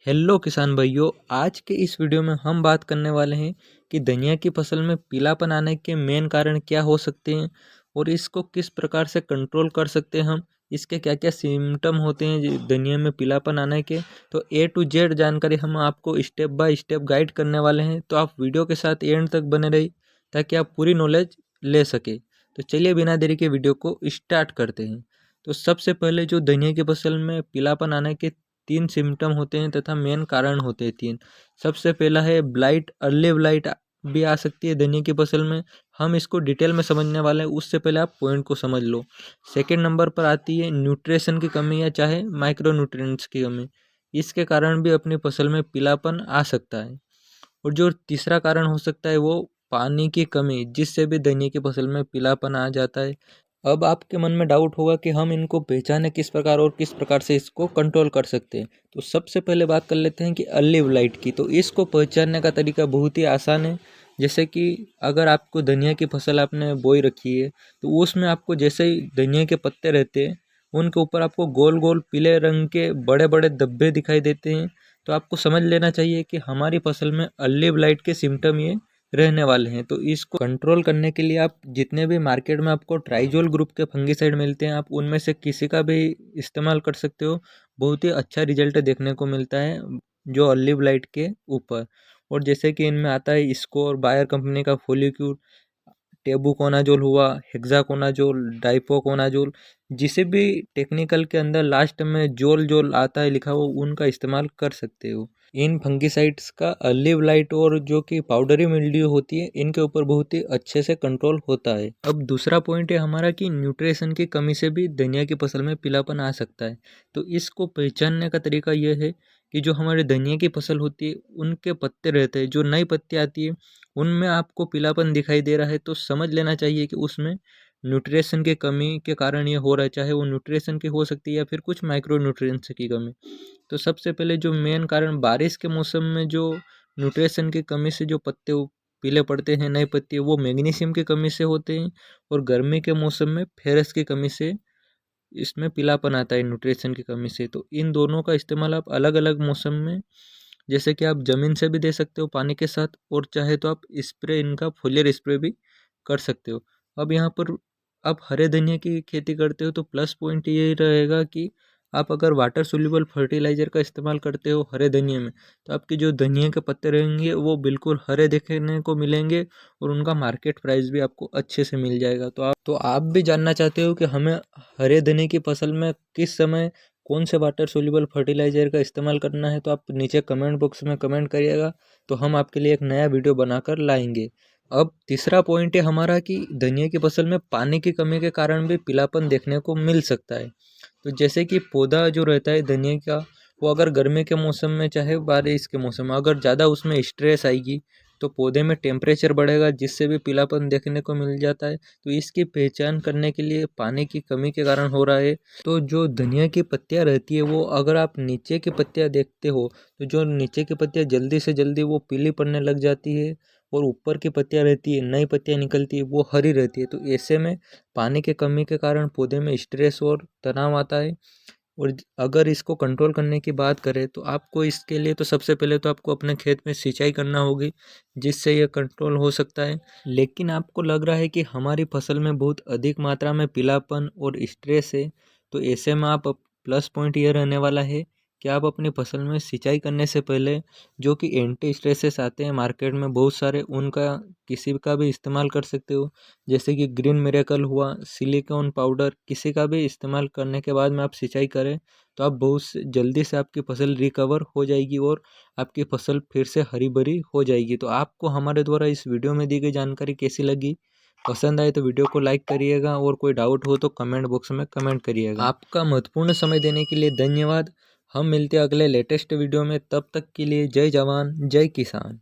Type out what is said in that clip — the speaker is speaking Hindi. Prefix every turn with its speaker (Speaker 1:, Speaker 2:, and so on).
Speaker 1: हेलो किसान भाइयों, आज के इस वीडियो में हम बात करने वाले हैं कि धनिया की फसल में पीलापन आने के मेन कारण क्या हो सकते हैं और इसको किस प्रकार से कंट्रोल कर सकते हैं हम। इसके क्या क्या सिम्टम होते हैं धनिया में पीलापन आने के। तो ए टू जेड जानकारी हम आपको स्टेप बाय स्टेप गाइड करने वाले हैं, तो आप वीडियो के साथ एंड तक बने रहिए ताकि आप पूरी नॉलेज ले सके। तो चलिए बिना देरी के वीडियो को स्टार्ट करते हैं। तो सबसे पहले जो धनिया की फसल में पीलापन आने के 3 सिम्पटम होते हैं तथा मेन कारण होते हैं 3। सबसे पहला है ब्लाइट, अर्ली ब्लाइट भी आ सकती है धनिया की फसल में। हम इसको डिटेल में समझने वाले हैं, उससे पहले आप पॉइंट को समझ लो। सेकंड नंबर पर आती है न्यूट्रिशन की कमी या चाहे माइक्रो न्यूट्रिएंट्स की कमी। इसके कारण भी अपनी फसल में पीलापन आ सकता है। और जो तीसरा कारण हो सकता है वो पानी की कमी, जिससे भी धनिया की फसल में पीलापन आ जाता है। अब आपके मन में डाउट होगा कि हम इनको पहचाने किस प्रकार और किस प्रकार से इसको कंट्रोल कर सकते हैं। तो सबसे पहले बात कर लेते हैं कि अर्ली ब्लाइट की। तो इसको पहचानने का तरीका बहुत ही आसान है। जैसे कि अगर आपको धनिया की फसल आपने बोई रखी है, तो उसमें आपको जैसे ही धनिया के पत्ते रहते हैं उनके ऊपर आपको गोल गोल पीले रंग के बड़े बड़े धब्बे दिखाई देते हैं। तो आपको समझ लेना चाहिए कि हमारी फसल में अर्ली ब्लाइट के सिम्टम ये रहने वाले हैं। तो इसको कंट्रोल करने के लिए आप जितने भी मार्केट में आपको ट्राइजोल ग्रुप के फंगिसाइड मिलते हैं, आप उनमें से किसी का भी इस्तेमाल कर सकते हो। बहुत ही अच्छा रिजल्ट देखने को मिलता है जो अर्ली ब्लाइट के ऊपर। और जैसे कि इनमें आता है स्कोर, बायर कंपनी का फोलिक्यूर, टेबुकोनाजोल हुआ, हेक्साकोनाजोल, डाइफोकोनाजोल, जिसे भी टेक्निकल के अंदर लास्ट में जोल जोल आता है लिखा हुआ, उनका इस्तेमाल कर सकते हो। इन फंगिसाइड्स का अर्ली ब्लाइट और जो कि पाउडरी मिल्ड्यू होती है, इनके ऊपर बहुत ही अच्छे से कंट्रोल होता है। अब दूसरा पॉइंट है हमारा कि न्यूट्रिशन की कमी से भी धनिया की फसल में पीलापन आ सकता है। तो इसको पहचानने का तरीका यह है कि जो हमारे धनिया की फसल होती है उनके पत्ते रहते हैं, जो नई पत्ती आती है उनमें आपको पीलापन दिखाई दे रहा है, तो समझ लेना चाहिए कि उसमें न्यूट्रिशन की कमी के कारण ये हो रहा है। चाहे वो न्यूट्रिशन की हो सकती है या फिर कुछ माइक्रो न्यूट्रिएंट्स की कमी। तो सबसे पहले जो मेन कारण बारिश के मौसम में जो न्यूट्रिशन की कमी से जो पत्ते पीले पड़ते हैं, नए पत्ते, वो मैग्नीशियम की कमी से होते हैं। और गर्मी के मौसम में फेरस की कमी से इसमें पीलापन आता है न्यूट्रिशन की कमी से। तो इन दोनों का इस्तेमाल आप अलग अलग मौसम में, जैसे कि आप ज़मीन से भी दे सकते हो पानी के साथ, और चाहे तो आप स्प्रे, इनका फोलियर स्प्रे भी कर सकते हो। अब यहाँ पर आप हरे धनिया की खेती करते हो तो प्लस पॉइंट ये रहेगा कि आप अगर वाटर सोल्यूबल फर्टिलाइज़र का इस्तेमाल करते हो हरे धनिया में, तो आपके जो धनिया के पत्ते रहेंगे वो बिल्कुल हरे देखने को मिलेंगे और उनका मार्केट प्राइस भी आपको अच्छे से मिल जाएगा। तो आप भी जानना चाहते हो कि हमें हरे धनिया की फसल में किस समय कौन से वाटर सोल्यूबल फर्टिलाइज़र का इस्तेमाल करना है, तो आप नीचे कमेंट बॉक्स में कमेंट करिएगा, तो हम आपके लिए एक नया वीडियो बनाकर लाएंगे। अब तीसरा पॉइंट है हमारा कि धनिया की फसल में पानी की कमी के कारण भी पीलापन देखने को मिल सकता है। तो जैसे कि पौधा जो रहता है धनिया का, वो अगर गर्मी के मौसम में चाहे बारिश के मौसम में अगर ज़्यादा उसमें स्ट्रेस आएगी तो पौधे में टेम्परेचर बढ़ेगा, जिससे भी पीलापन देखने को मिल जाता है। तो इसकी पहचान करने के लिए पानी की कमी के कारण हो रहा है। तो जो धनिया की पत्तियां रहती है वो अगर आप नीचे की पत्तियां देखते हो, तो जो नीचे की पत्तियां जल्दी से जल्दी वो पीली पड़ने लग जाती है, और ऊपर की पत्तियां रहती है, नई पत्तियां निकलती है, वो हरी रहती है। तो ऐसे में पानी की कमी के कारण पौधे में स्ट्रेस और तनाव आता है। और अगर इसको कंट्रोल करने की बात करें तो आपको इसके लिए तो सबसे पहले तो आपको अपने खेत में सिंचाई करना होगी, जिससे ये कंट्रोल हो सकता है। लेकिन आपको लग रहा है कि हमारी फसल में बहुत अधिक मात्रा में पीलापन और स्ट्रेस है, तो ऐसे में आप प्लस पॉइंट ये रहने वाला है कि आप अपनी फसल में सिंचाई करने से पहले जो कि एंटी स्ट्रेसेस आते हैं मार्केट में बहुत सारे, उनका किसी का भी इस्तेमाल कर सकते हो। जैसे कि ग्रीन मिरेकल हुआ, सिलिकॉन पाउडर, किसी का भी इस्तेमाल करने के बाद में आप सिंचाई करें तो आप जल्दी से आपकी फसल रिकवर हो जाएगी और आपकी फसल फिर से हरी भरी हो जाएगी। तो आपको हमारे द्वारा इस वीडियो में दी गई जानकारी कैसी लगी? पसंद आए तो वीडियो को लाइक करिएगा, और कोई डाउट हो तो कमेंट बॉक्स में कमेंट करिएगा। आपका महत्वपूर्ण समय देने के लिए धन्यवाद। हम मिलते हैं अगले लेटेस्ट वीडियो में, तब तक के लिए जय जवान जय किसान।